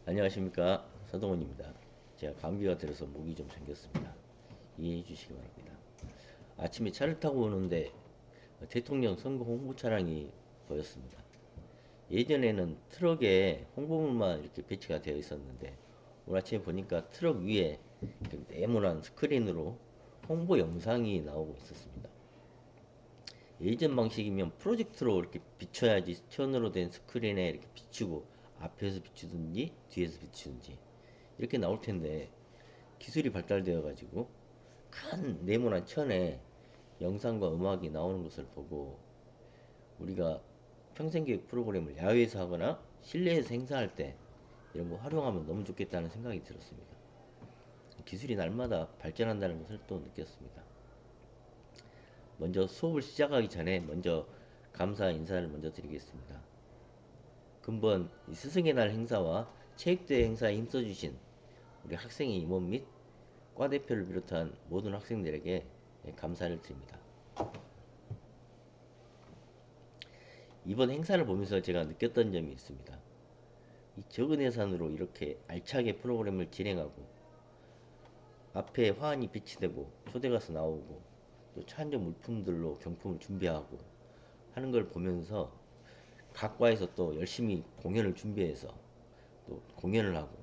안녕하십니까, 서동원입니다. 제가 감기가 들어서 목이 좀 잠겼습니다. 이해해 주시기 바랍니다. 아침에 차를 타고 오는데 대통령 선거 홍보 차량이 보였습니다. 예전에는 트럭에 홍보물만 이렇게 배치가 되어 있었는데 오늘 아침에 보니까 트럭 위에 네모난 스크린으로 홍보 영상이 나오고 있었습니다. 예전 방식이면 프로젝트로 이렇게 비춰야지 스티어너로 된 스크린에 이렇게 비추고 앞에서 비추든지 뒤에서 비추든지 이렇게 나올 텐데, 기술이 발달되어 가지고 큰 네모난 천에 영상과 음악이 나오는 것을 보고 우리가 평생교육 프로그램을 야외에서 하거나 실내에서 행사할 때 이런 거 활용하면 너무 좋겠다는 생각이 들었습니다. 기술이 날마다 발전한다는 것을 또 느꼈습니다. 먼저 수업을 시작하기 전에 먼저 감사 인사를 먼저 드리겠습니다. 금번 스승의 날 행사와 체육대회 행사에 힘써주신 우리 학생의 임원 및 과대표를 비롯한 모든 학생들에게 감사를 드립니다. 이번 행사를 보면서 제가 느꼈던 점이 있습니다. 이 적은 예산으로 이렇게 알차게 프로그램을 진행하고 앞에 화환이 비치되고 초대가수 나오고 또 차안전 물품들로 경품을 준비하고 하는 걸 보면서 각 과에서 또 열심히 공연을 준비해서 또 공연을 하고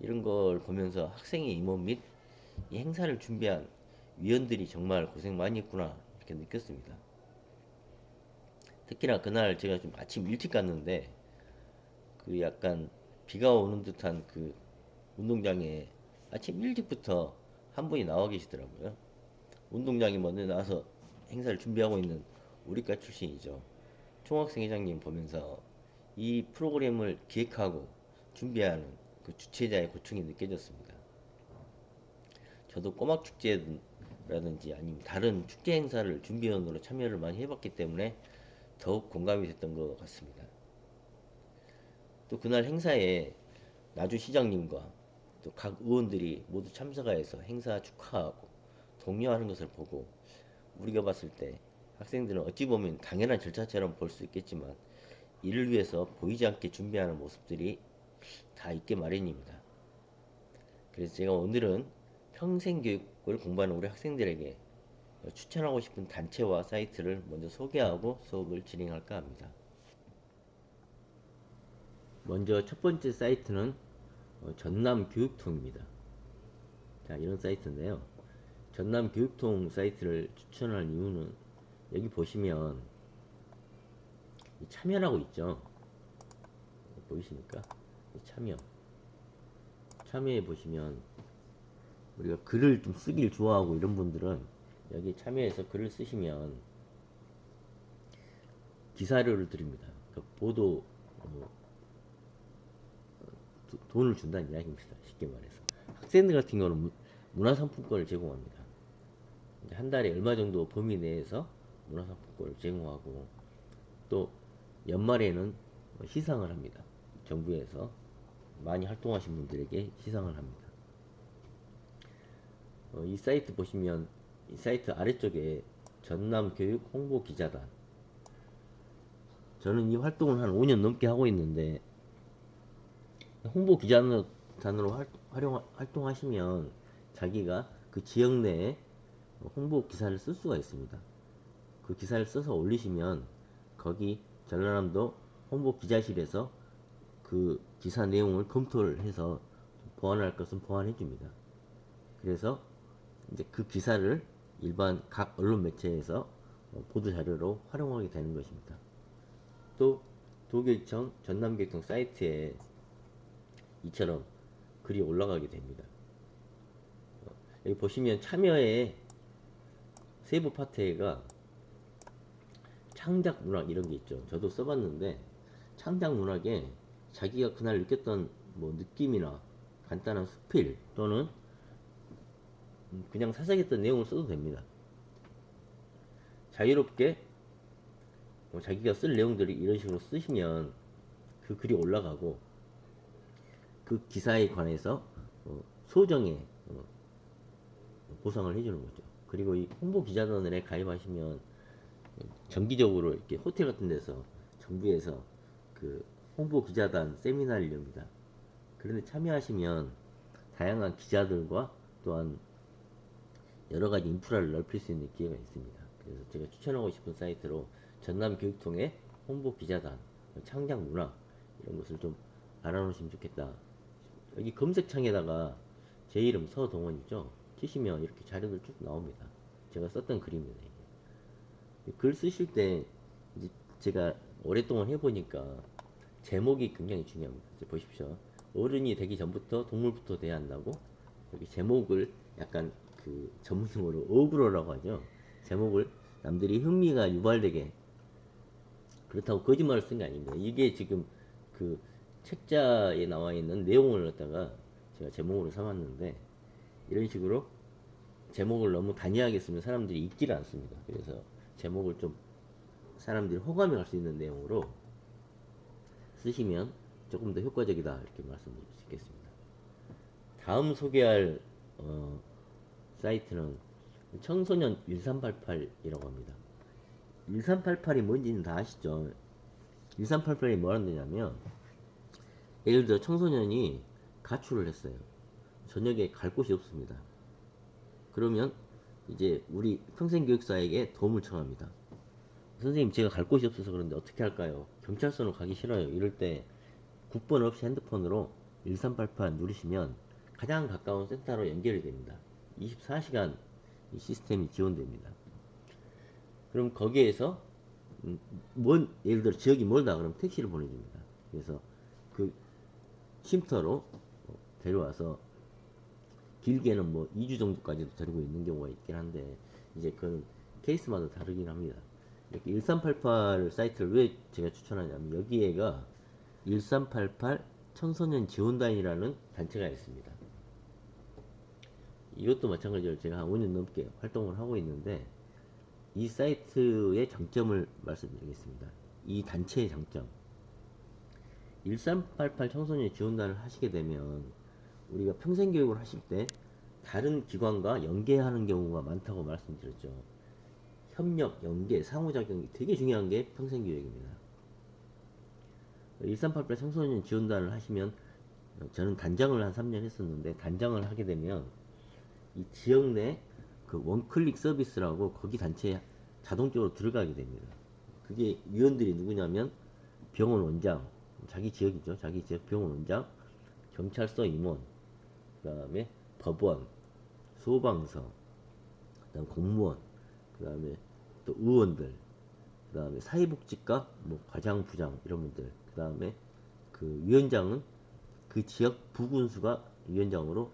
이런 걸 보면서 학생의 임원 및 이 행사를 준비한 위원들이 정말 고생 많이 했구나 이렇게 느꼈습니다. 특히나 그날 제가 좀 아침 일찍 갔는데 그 약간 비가 오는 듯한 그 운동장에 아침 일찍부터 한 분이 나와 계시더라고요. 운동장에 먼저 나와서 행사를 준비하고 있는 우리과 출신이죠. 총학생 회장님 보면서 이 프로그램을 기획하고 준비하는 그 주최자의 고충이 느껴졌습니다. 저도 꼬막 축제라든지 아니면 다른 축제 행사를 준비원으로 참여를 많이 해봤기 때문에 더욱 공감이 됐던 것 같습니다. 또 그날 행사에 나주 시장님과 또 각 의원들이 모두 참석하여서 행사 축하하고 독려하는 것을 보고 우리가 봤을 때 학생들은 어찌 보면 당연한 절차처럼 볼 수 있겠지만 이를 위해서 보이지 않게 준비하는 모습들이 다 있게 마련입니다. 그래서 제가 오늘은 평생교육을 공부하는 우리 학생들에게 추천하고 싶은 단체와 사이트를 먼저 소개하고 수업을 진행할까 합니다. 먼저 첫 번째 사이트는 전남교육통입니다. 자, 이런 사이트인데요. 전남교육통 사이트를 추천할 이유는 여기 보시면 참여라고 있죠. 보이십니까? 참여에 보시면 우리가 글을 좀 쓰기를 좋아하고 이런 분들은 여기 참여해서 글을 쓰시면 기사료를 드립니다. 그러니까 보도 돈을 준다는 이야기입니다. 쉽게 말해서 학생들 같은 경우는 문화상품권을 제공합니다. 한 달에 얼마 정도 범위 내에서 문화상품권을 제공하고 또 연말에는 시상을 합니다. 정부에서 많이 활동하신 분들에게 시상을 합니다. 이 사이트 보시면 이 사이트 아래쪽에 전남교육 홍보기자단, 저는 이 활동을 한 5년 넘게 하고 있는데 홍보기자단으로 활동하시면 자기가 그 지역 내에 홍보 기사를 쓸 수가 있습니다. 그 기사를 써서 올리시면 거기 전라남도 홍보기자실에서 그 기사 내용을 검토를 해서 보완할 것은 보완해 줍니다. 그래서 이제 그 기사를 일반 각 언론 매체에서 보도 자료로 활용하게 되는 것입니다. 또 도교육청 전남교육청 사이트에 이처럼 글이 올라가게 됩니다. 여기 보시면 참여의 세부 파트가 창작 문학 이런 게 있죠. 저도 써봤는데 창작 문학에 자기가 그날 느꼈던 뭐 느낌이나 간단한 수필 또는 그냥 사색했던 내용을 써도 됩니다. 자유롭게 자기가 쓸 내용들을 이런 식으로 쓰시면 그 글이 올라가고 그 기사에 관해서 소정의 보상을 해주는 거죠. 그리고 이 홍보기자단에 가입하시면 정기적으로 이렇게 호텔 같은 데서 정부에서 그 홍보 기자단 세미나를 엽니다. 그런데 참여하시면 다양한 기자들과 또한 여러 가지 인프라를 넓힐 수 있는 기회가 있습니다. 그래서 제가 추천하고 싶은 사이트로 전남교육통의 홍보 기자단, 창작 문화 이런 것을 좀 알아놓으시면 좋겠다. 여기 검색창에다가 제 이름 서동원이죠. 치시면 이렇게 자료들 쭉 나옵니다. 제가 썼던 글입니다. 이게. 글 쓰실 때 이제 제가 오랫동안 해보니까 제목이 굉장히 중요합니다. 이제 보십시오. 어른이 되기 전부터 동물부터 돼야 한다고 여기 제목을 약간 그 전문용어로 어그로라고 하죠. 제목을 남들이 흥미가 유발되게 그렇다고 거짓말을 쓴 게 아닙니다. 이게 지금 그 책자에 나와 있는 내용을 갖다가 제가 제목으로 삼았는데 이런 식으로 제목을 너무 단이하게 쓰면 사람들이 읽지를 않습니다. 그래서 제목을 좀 사람들이 호감이 갈 수 있는 내용으로 쓰시면 조금 더 효과적이다 이렇게 말씀드릴 수 있겠습니다. 다음 소개할 사이트는 청소년 1388이라고 합니다. 1388이 뭔지는 다 아시죠? 1388이 뭐 하는 데냐면 예를 들어 청소년이 가출을 했어요. 저녁에 갈 곳이 없습니다. 그러면 이제 우리 평생교육사에게 도움을 청합니다. 선생님 제가 갈 곳이 없어서 그런데 어떻게 할까요? 경찰서로 가기 싫어요. 이럴 때 국번 없이 핸드폰으로 1388 누르시면 가장 가까운 센터로 연결이 됩니다. 24시간 이 시스템이 지원됩니다. 그럼 거기에서 예를 들어 지역이 멀다 그러면 택시를 보내줍니다. 그래서 그 쉼터로 데려와서 길게는 뭐 2주 정도까지도 데리고 있는 경우가 있긴 한데 이제 그건 케이스마다 다르긴 합니다. 이렇게 1388 사이트를 왜 제가 추천하냐면 여기에가 1388 청소년 지원단이라는 단체가 있습니다. 이것도 마찬가지로 제가 한 5년 넘게 활동을 하고 있는데 이 사이트의 장점을 말씀드리겠습니다. 이 단체의 장점 1388 청소년 지원단을 하시게 되면 우리가 평생교육을 하실 때 다른 기관과 연계하는 경우가 많다고 말씀드렸죠. 협력, 연계, 상호작용이 되게 중요한 게 평생교육입니다. 1388 청소년 지원단을 하시면 저는 단장을 한 3년 했었는데 단장을 하게 되면 이 지역 내 그 원클릭 서비스라고 거기 단체에 자동적으로 들어가게 됩니다. 그게 위원들이 누구냐면 병원 원장, 자기 지역이죠. 자기 지역 병원 원장, 경찰서 임원, 그 다음에 법원, 소방서, 그 다음 공무원, 그 다음에 또 의원들, 그 다음에 사회복지과, 뭐 과장, 부장 이런 분들, 그 다음에 그 위원장은 그 지역 부군수가 위원장으로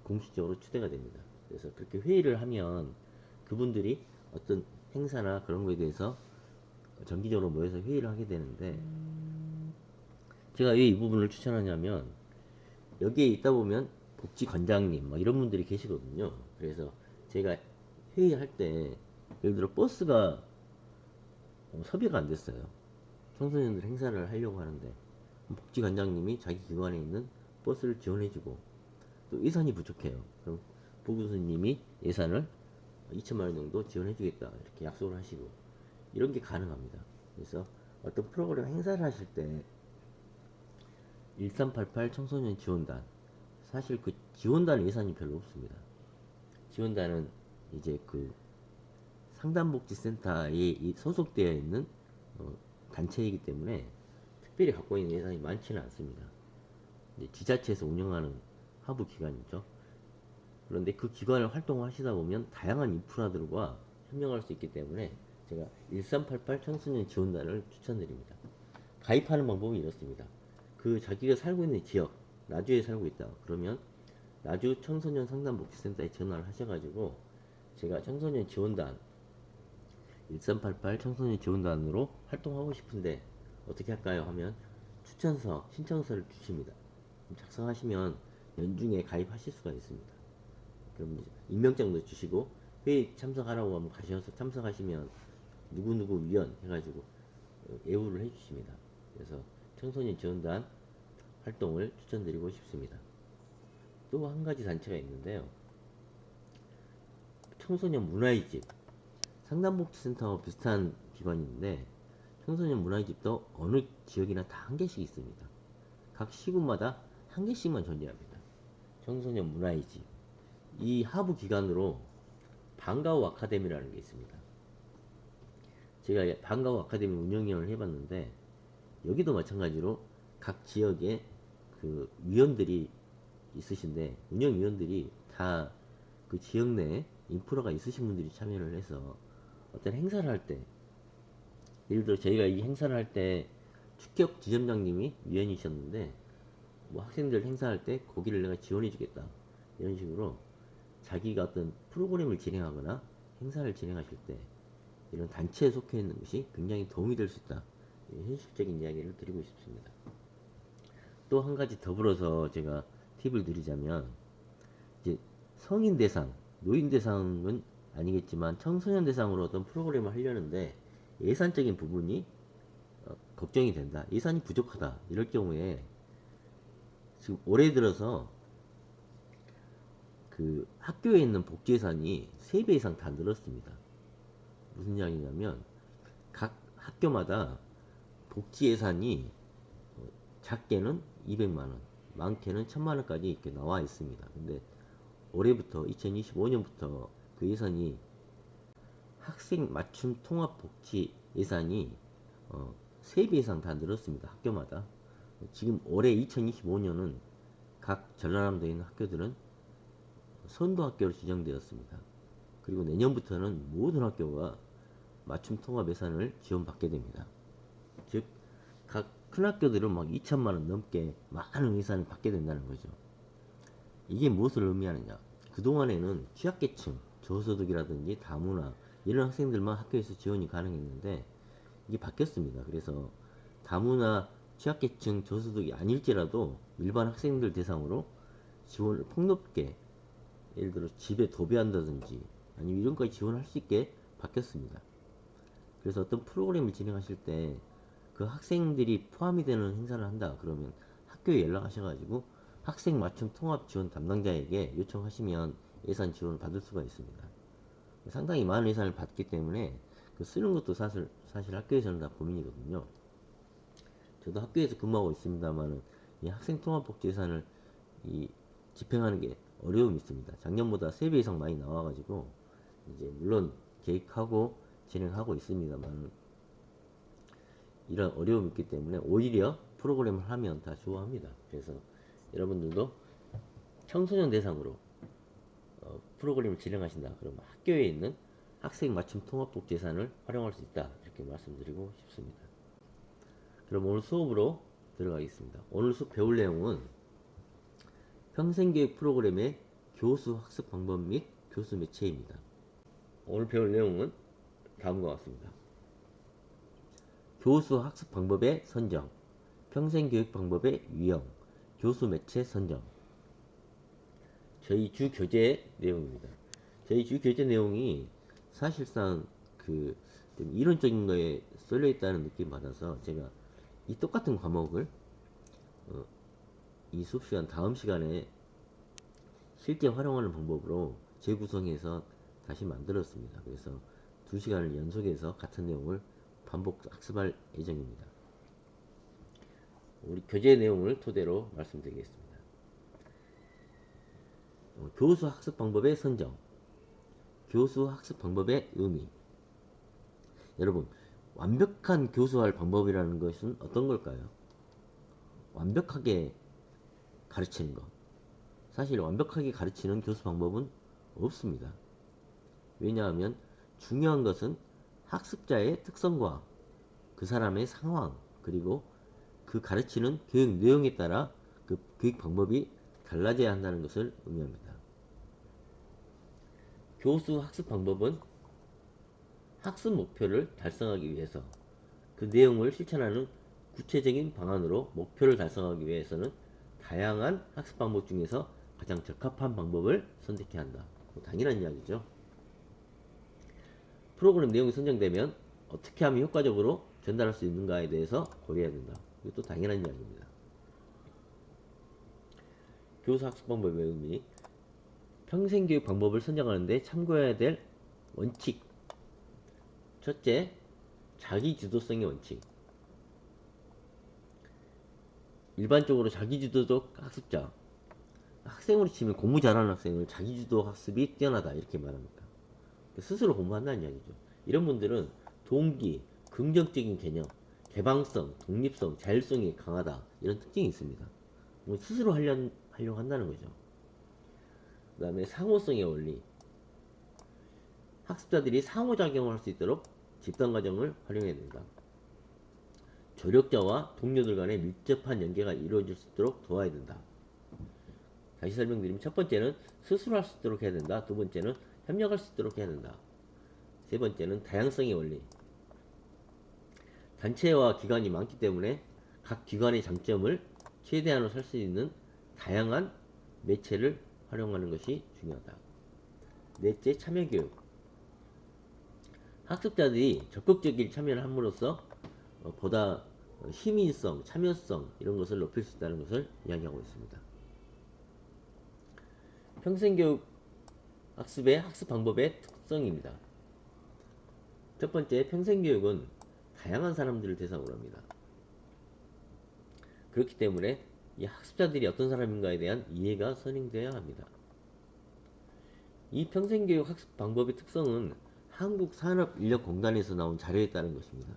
공식적으로 추대가 됩니다. 그래서 그렇게 회의를 하면 그분들이 어떤 행사나 그런 거에 대해서 정기적으로 모여서 회의를 하게 되는데 제가 왜 이 부분을 추천하냐면 여기에 있다 보면 복지관장님 뭐 이런 분들이 계시거든요. 그래서 제가 회의할 때 예를 들어 버스가 섭외가 안 됐어요. 청소년들 행사를 하려고 하는데 복지관장님이 자기 기관에 있는 버스를 지원해주고 또 예산이 부족해요. 그럼 부교수님이 예산을 2천만 원 정도 지원해주겠다 이렇게 약속을 하시고 이런 게 가능합니다. 그래서 어떤 프로그램 행사를 하실 때 1388 청소년 지원단 사실 그 지원단 예산이 별로 없습니다. 지원단은 이제 그 상담복지센터에 소속되어 있는 단체이기 때문에 특별히 갖고 있는 예산이 많지는 않습니다. 지자체에서 운영하는 하부 기관이죠. 그런데 그 기관을 활동하시다 보면 다양한 인프라들과 협력할 수 있기 때문에 제가 1388 청소년 지원단을 추천드립니다. 가입하는 방법은 이렇습니다. 그 자기가 살고 있는 지역, 나주에 살고 있다. 그러면 나주 청소년 상담복지센터에 전화를 하셔가지고 제가 청소년 지원단 1388 청소년 지원단으로 활동하고 싶은데 어떻게 할까요? 하면 추천서, 신청서를 주십니다. 작성하시면 연중에 가입하실 수가 있습니다. 그럼 임명장도 주시고 회의 참석하라고 하면 가셔서 참석하시면 누구누구 위원 해가지고 예우를 해주십니다. 그래서 청소년 지원단 활동을 추천드리고 싶습니다. 또 한 가지 단체가 있는데요. 청소년 문화의 집 상담복지센터와 비슷한 기관이 있는데 청소년 문화집도 어느 지역이나 다 한 개씩 있습니다. 각 시군마다 한 개씩만 존재합니다. 청소년 문화의 집. 이 하부 기관으로 방과후 아카데미라는 게 있습니다. 제가 방과후 아카데미 운영위원을 해봤는데 여기도 마찬가지로 각 지역에 그 위원들이 있으신데 운영위원들이 다 그 지역 내에 인프라가 있으신 분들이 참여를 해서 어떤 행사를 할 때, 예를 들어 저희가 이 행사를 할 때 축격 지점장님이 위원이셨는데 뭐 학생들 행사할 때 거기를 내가 지원해 주겠다 이런 식으로 자기가 어떤 프로그램을 진행하거나 행사를 진행하실 때 이런 단체에 속해 있는 것이 굉장히 도움이 될 수 있다. 현실적인 이야기를 드리고 싶습니다. 또 한 가지 더불어서 제가 팁을 드리자면 이제 성인 대상, 노인 대상은 아니겠지만 청소년 대상으로 어떤 프로그램을 하려는데 예산적인 부분이 걱정이 된다. 예산이 부족하다. 이럴 경우에 지금 올해 들어서 그 학교에 있는 복지 예산이 3배 이상 다 늘었습니다. 무슨 이야기냐면 각 학교마다 복지 예산이 작게는 200만원, 많게는 1000만원까지 이렇게 나와 있습니다. 근데 올해부터 2025년부터 그 예산이 학생 맞춤 통합 복지 예산이 3배 이상 다 늘었습니다. 학교마다. 지금 올해 2025년은 각 전라남도에 있는 학교들은 선도학교로 지정되었습니다. 그리고 내년부터는 모든 학교가 맞춤 통합 예산을 지원받게 됩니다. 즉, 각 큰 학교들은 막 2천만원 넘게 많은 예산을 받게 된다는 거죠. 이게 무엇을 의미하느냐? 그동안에는 취약계층, 저소득이라든지 다문화 이런 학생들만 학교에서 지원이 가능했는데 이게 바뀌었습니다. 그래서 다문화, 취약계층, 저소득이 아닐지라도 일반 학생들 대상으로 지원을 폭넓게, 예를 들어 집에 도배한다든지 아니면 이런 거에 지원할 수 있게 바뀌었습니다. 그래서 어떤 프로그램을 진행하실 때 그 학생들이 포함이 되는 행사를 한다 그러면 학교에 연락하셔가지고 학생 맞춤 통합 지원 담당자에게 요청하시면 예산 지원을 받을 수가 있습니다. 상당히 많은 예산을 받기 때문에 그 쓰는 것도 사실 학교에서는 다 고민이거든요. 저도 학교에서 근무하고 있습니다만 이 학생 통합 복지 예산을 이 집행하는 게 어려움이 있습니다. 작년보다 3배 이상 많이 나와가지고 이제 물론 계획하고 진행하고 있습니다만 이런 어려움이 있기 때문에 오히려 프로그램을 하면 다 좋아합니다. 그래서 여러분들도 청소년 대상으로 프로그램을 진행하신다 그러면 학교에 있는 학생 맞춤 통합복지 예산을 활용할 수 있다 이렇게 말씀드리고 싶습니다. 그럼 오늘 수업으로 들어가겠습니다. 오늘 수업 배울 내용은 평생교육 프로그램의 교수 학습 방법 및 교수 매체입니다. 오늘 배울 내용은 다음과 같습니다. 교수 학습 방법의 선정, 평생교육 방법의 유형, 교수 매체 선정. 저희 주 교재 내용입니다. 저희 주 교재 내용이 사실상 그 좀 이론적인 거에 쏠려 있다는 느낌 받아서 제가 이 똑같은 과목을 이 수업 시간 다음 시간에 실제 활용하는 방법으로 재구성해서 다시 만들었습니다. 그래서 2시간을 연속해서 같은 내용을 반복 학습할 예정입니다. 우리 교재 내용을 토대로 말씀드리겠습니다. 교수 학습 방법의 선정, 교수 학습 방법의 의미. 여러분, 완벽한 교수할 방법이라는 것은 어떤 걸까요? 완벽하게 가르치는 것. 사실 완벽하게 가르치는 교수 방법은 없습니다. 왜냐하면 중요한 것은 학습자의 특성과 그 사람의 상황 그리고 그 가르치는 교육 내용에 따라 그 교육 방법이 달라져야 한다는 것을 의미합니다. 교수 학습 방법은 학습 목표를 달성하기 위해서 그 내용을 실천하는 구체적인 방안으로 목표를 달성하기 위해서는 다양한 학습 방법 중에서 가장 적합한 방법을 선택해야 한다. 뭐 당연한 이야기죠. 프로그램 내용이 선정되면 어떻게 하면 효과적으로 전달할 수 있는가에 대해서 고려해야 된다. 이것도 당연한 이야기입니다. 교수 학습 방법의 의미, 평생교육 방법을 선정하는데 참고해야 될 원칙. 첫째, 자기주도성의 원칙. 일반적으로 자기주도적 학습자, 학생으로 치면 공부 잘하는 학생을 자기주도 학습이 뛰어나다 이렇게 말합니다. 스스로 공부한다는 이야기죠. 이런 분들은 동기, 긍정적인 개념, 개방성, 독립성, 자율성이 강하다 이런 특징이 있습니다. 스스로 하려고 한다는 거죠. 그 다음에 상호성의 원리. 학습자들이 상호작용을 할 수 있도록 집단과정을 활용해야 된다. 조력자와 동료들 간의 밀접한 연계가 이루어질 수 있도록 도와야 된다. 다시 설명드리면 첫 번째는 스스로 할 수 있도록 해야 된다. 두 번째는 협력할 수 있도록 해야 된다. 세 번째는 다양성의 원리. 단체와 기관이 많기 때문에 각 기관의 장점을 최대한으로 살 수 있는 다양한 매체를 활용하는 것이 중요하다. 넷째, 참여교육. 학습자들이 적극적인 참여를 함으로써 보다 시민성, 참여성 이런 것을 높일 수 있다는 것을 이야기하고 있습니다. 평생교육 학습의 학습 방법의 특성입니다. 첫 번째, 평생교육은 다양한 사람들을 대상으로 합니다. 그렇기 때문에 이 학습자들이 어떤 사람인가에 대한 이해가 선행되어야 합니다. 이 평생교육 학습 방법의 특성은 한국산업인력공단에서 나온 자료에 따른 것입니다.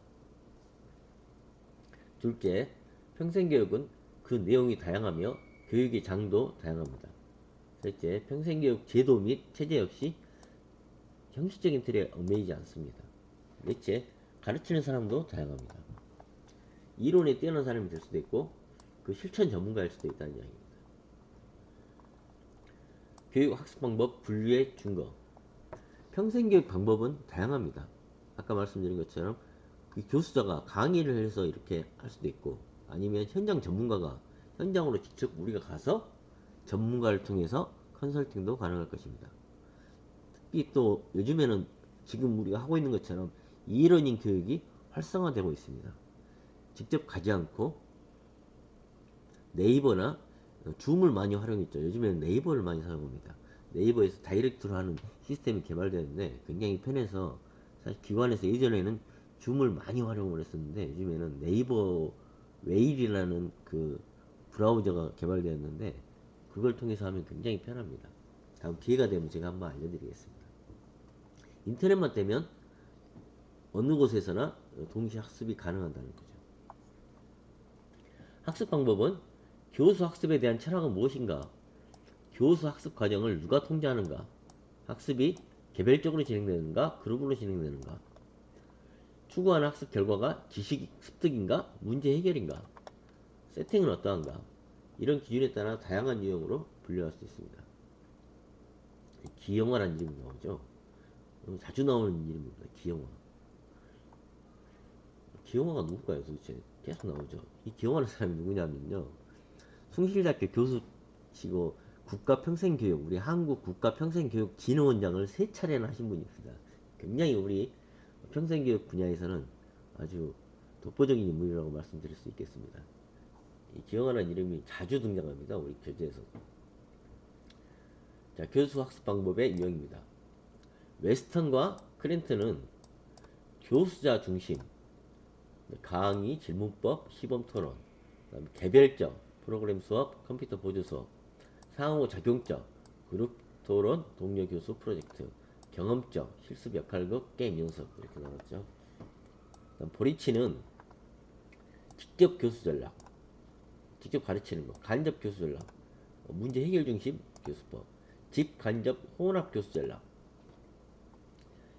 둘째, 평생교육은 그 내용이 다양하며 교육의 장도 다양합니다. 셋째, 평생교육 제도 및 체제 역시 형식적인 틀에 얽매이지 않습니다. 넷째, 가르치는 사람도 다양합니다. 이론에 뛰어난 사람이 될 수도 있고 그 실천 전문가일 수도 있다는 이야기입니다. 교육 학습 방법 분류의 준거. 평생교육 방법은 다양합니다. 아까 말씀드린 것처럼 그 교수자가 강의를 해서 이렇게 할 수도 있고 아니면 현장 전문가가 현장으로 직접 우리가 가서 전문가를 통해서 컨설팅도 가능할 것입니다. 특히 또 요즘에는 지금 우리가 하고 있는 것처럼 이러닝 교육이 활성화되고 있습니다. 직접 가지 않고 네이버나 줌을 많이 활용했죠. 요즘에는 네이버를 많이 사용합니다. 네이버에서 다이렉트로 하는 시스템이 개발되었는데 굉장히 편해서 사실 기관에서 예전에는 줌을 많이 활용을 했었는데 요즘에는 네이버 웨일이라는 그 브라우저가 개발되었는데 그걸 통해서 하면 굉장히 편합니다. 다음 기회가 되면 제가 한번 알려드리겠습니다. 인터넷만 되면 어느 곳에서나 동시 학습이 가능하다는 거죠. 학습 방법은 교수 학습에 대한 철학은 무엇인가? 교수 학습 과정을 누가 통제하는가? 학습이 개별적으로 진행되는가? 그룹으로 진행되는가? 추구하는 학습 결과가 지식 습득인가? 문제 해결인가? 세팅은 어떠한가? 이런 기준에 따라 다양한 유형으로 분류할 수 있습니다. 기영화라는 이름이 나오죠. 자주 나오는 이름입니다. 기영화. 기영화가 누굴까요? 도대체 계속 나오죠. 이 기영화라는 사람이 누구냐면요. 숭실대학교 교수시고 국가평생교육, 우리 한국국가평생교육진흥원장을 3차례나 하신 분이 있습니다. 굉장히 우리 평생교육 분야에서는 아주 독보적인 인물이라고 말씀드릴 수 있겠습니다. 이 기영화라는 이름이 자주 등장합니다. 우리 교재에서. 자, 교수 학습 방법의 유형입니다. 웨스턴과 크랜턴은 교수자 중심, 강의, 질문법, 시범 토론, 개별적, 프로그램 수업, 컴퓨터 보조 수업, 상호작용적, 그룹 토론, 동료 교수 프로젝트, 경험적, 실습 역할극, 게임 연습 이렇게 나왔죠. 보리치는 직접 교수 전략, 직접 가르치는 거, 간접 교수 전략, 문제 해결 중심 교수법, 집 간접 혼합 교수 전략,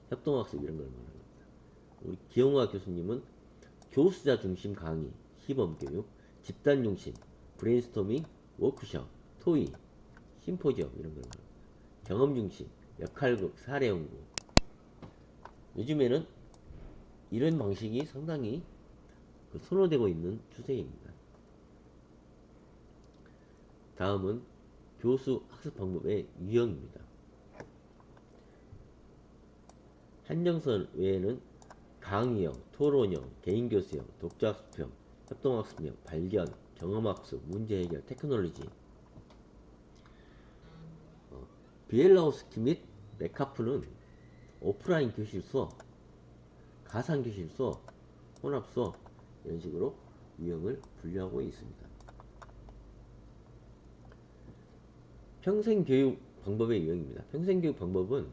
협동학습 이런 걸 말합니다. 우리 기영화 교수님은 교수자 중심 강의, 시범 교육, 집단 중심, 브레인스토밍, 워크숍, 토의, 심포지엄 이런 걸 말합니다. 경험 중심, 역할극, 사례 연구. 요즘에는 이런 방식이 상당히 선호되고 있는 추세입니다. 다음은 교수 학습 방법의 유형입니다. 한정선 외에는 강의형, 토론형, 개인교수형, 독자학습형, 협동학습형, 발견, 경험학습, 문제해결, 테크놀로지. 비엘라우스키 및 메카프는 오프라인 교실 수업, 가상교실 수업, 혼합 수업 이런 식으로 유형을 분류하고 있습니다. 평생교육 방법의 유형입니다. 평생교육 방법은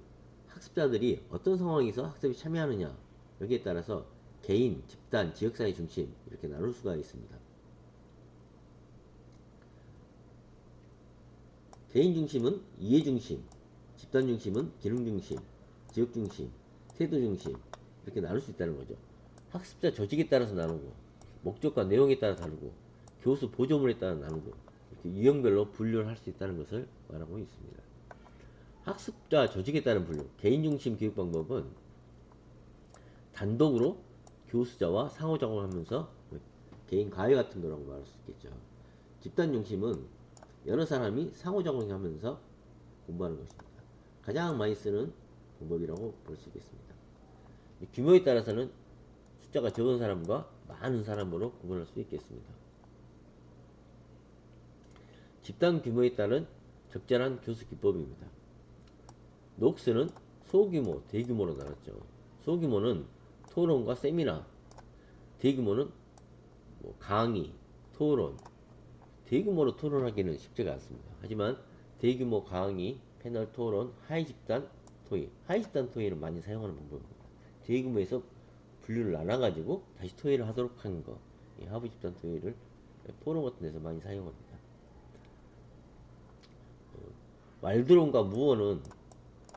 학습자들이 어떤 상황에서 학습에 참여하느냐 여기에 따라서 개인, 집단, 지역사회 중심 이렇게 나눌 수가 있습니다. 개인 중심은 이해 중심, 집단 중심은 기능 중심, 지역 중심, 태도 중심 이렇게 나눌 수 있다는 거죠. 학습자 조직에 따라서 나누고 목적과 내용에 따라 다르고 교수 보조물에 따라 나누고 이렇게 유형별로 분류를 할 수 있다는 것을 말하고 있습니다. 학습자 조직에 따른 분류, 개인 중심 교육 방법은 단독으로 교수자와 상호작용하면서 개인 과외 같은 거라고 말할 수 있겠죠. 집단 중심은 여러 사람이 상호작용하면서 공부하는 것입니다. 가장 많이 쓰는 방법이라고 볼 수 있겠습니다. 규모에 따라서는 숫자가 적은 사람과 많은 사람으로 구분할 수 있겠습니다. 집단 규모에 따른 적절한 교수 기법입니다. 녹스는 소규모, 대규모로 나눴죠. 소규모는 토론과 세미나, 대규모는 강의, 토론. 대규모로 토론하기는 쉽지가 않습니다. 하지만 대규모 강의, 패널 토론, 하이 집단 토의. 하이 집단 토의는 많이 사용하는 방법입니다. 대규모에서 분류를 나눠가지고 다시 토의를 하도록 하는 거. 하부 집단 토의를 포럼 같은 데서 많이 사용합니다. 말드론과 무어는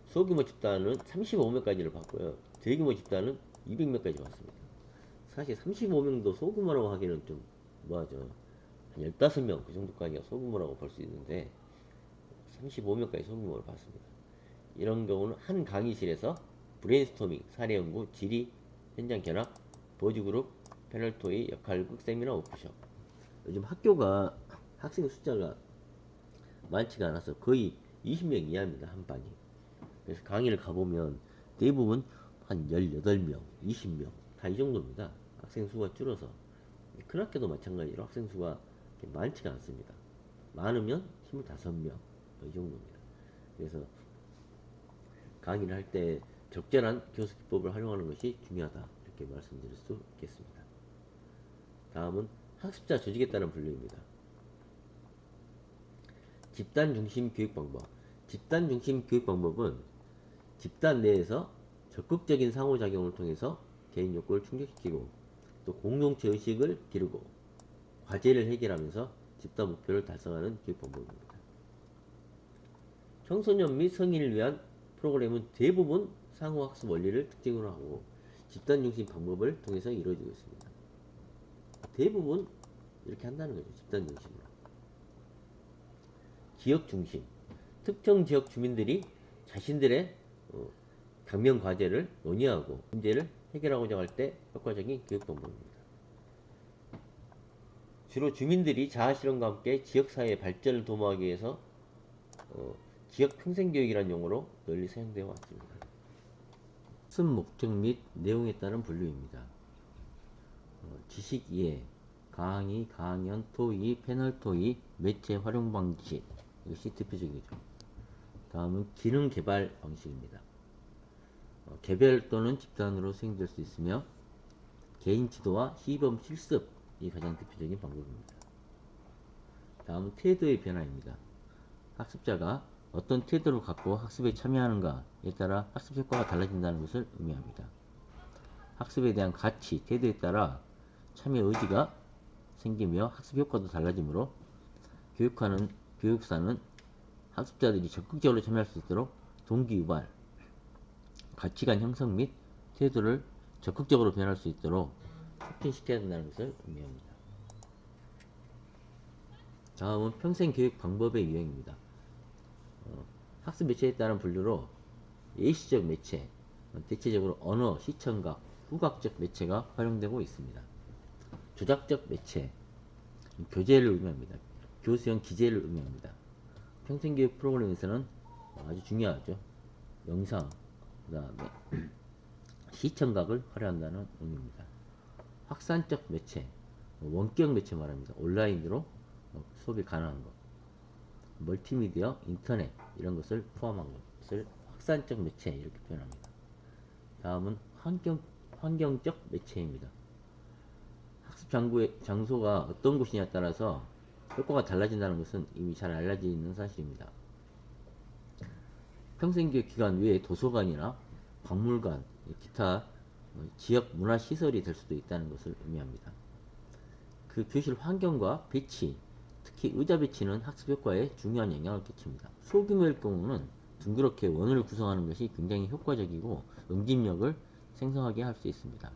소규모 집단은 35명까지를 받고요. 대규모 집단은 200명까지 받습니다. 사실 35명도 소규모라고 하기는 좀 뭐하죠. 한 15명 그 정도까지가 소규모라고 볼 수 있는데 35명까지 소규모를 받습니다. 이런 경우는 한 강의실에서 브레인스토밍, 사례연구, 질의, 현장 견학, 버즈그룹, 패널 토의, 역할극, 세미나, 워크숍. 요즘 학교가 학생 숫자가 많지가 않아서 거의 20명 이하입니다. 한 반이. 그래서 강의를 가보면 대부분 한 18명, 20명 다 이 정도입니다. 학생 수가 줄어서. 큰 학교도 마찬가지로 학생 수가 많지가 않습니다. 많으면 25명 이 정도입니다. 그래서 강의를 할 때 적절한 교수 기법을 활용하는 것이 중요하다 이렇게 말씀드릴 수 있겠습니다. 다음은 학습자 조직에 따른 분류입니다. 집단 중심 교육 방법. 집단 중심 교육 방법은 집단 내에서 적극적인 상호작용을 통해서 개인 욕구를 충족시키고 또 공동체 의식을 기르고 과제를 해결하면서 집단 목표를 달성하는 교육 방법입니다. 청소년 및 성인을 위한 프로그램은 대부분 상호학습 원리를 특징으로 하고 집단 중심 방법을 통해서 이루어지고 있습니다. 대부분 이렇게 한다는 거죠. 집단 중심으로. 지역 중심. 특정 지역 주민들이 자신들의 당면 과제를 논의하고 문제를 해결하고자 할 때 효과적인 교육 방법입니다. 주로 주민들이 자아실현과 함께 지역사회의 발전을 도모하기 위해서 지역 평생교육이라는 용어로 널리 사용되어 왔습니다. 학습 목적 및 내용에 따른 분류입니다. 지식 이해, 강의, 강연, 토의, 패널 토의, 매체 활용 방식 이것이 대표적이죠. 다음은 기능 개발 방식입니다. 개별 또는 집단으로 수행될 수 있으며 개인 지도와 시범 실습이 가장 대표적인 방법입니다. 다음은 태도의 변화입니다. 학습자가 어떤 태도를 갖고 학습에 참여하는가에 따라 학습 효과가 달라진다는 것을 의미합니다. 학습에 대한 가치, 태도에 따라 참여 의지가 생기며 학습 효과도 달라지므로 교육사는 학습자들이 적극적으로 참여할 수 있도록 동기 유발, 가치관 형성 및 태도를 적극적으로 변할 수 있도록 촉진시켜야 된다는 것을 의미합니다. 다음은 평생교육 방법의 유형입니다. 학습 매체에 따른 분류로 예시적 매체, 대체적으로 언어, 시청각, 후각적 매체가 활용되고 있습니다. 조작적 매체, 교재를 의미합니다. 교수형 기재를 의미합니다. 평생교육 프로그램에서는 아주 중요하죠. 영상, 그 다음에 시청각을 활용한다는 의미입니다. 확산적 매체, 원격 매체 말합니다. 온라인으로 수업이 가능한 것. 멀티미디어, 인터넷 이런 것을 포함한 것을 확산적 매체 이렇게 표현합니다. 다음은 환경적 매체입니다. 학습 장소가 어떤 곳이냐에 따라서 효과가 달라진다는 것은 이미 잘 알려져 있는 사실입니다. 평생교육 기간 외에 도서관이나 박물관, 기타 지역 문화시설이 될 수도 있다는 것을 의미합니다. 그 교실 환경과 배치, 특히 의자 배치는 학습 효과에 중요한 영향을 끼칩니다. 소규모일 경우는 둥그렇게 원을 구성하는 것이 굉장히 효과적이고 응집력을 생성하게 할 수 있습니다.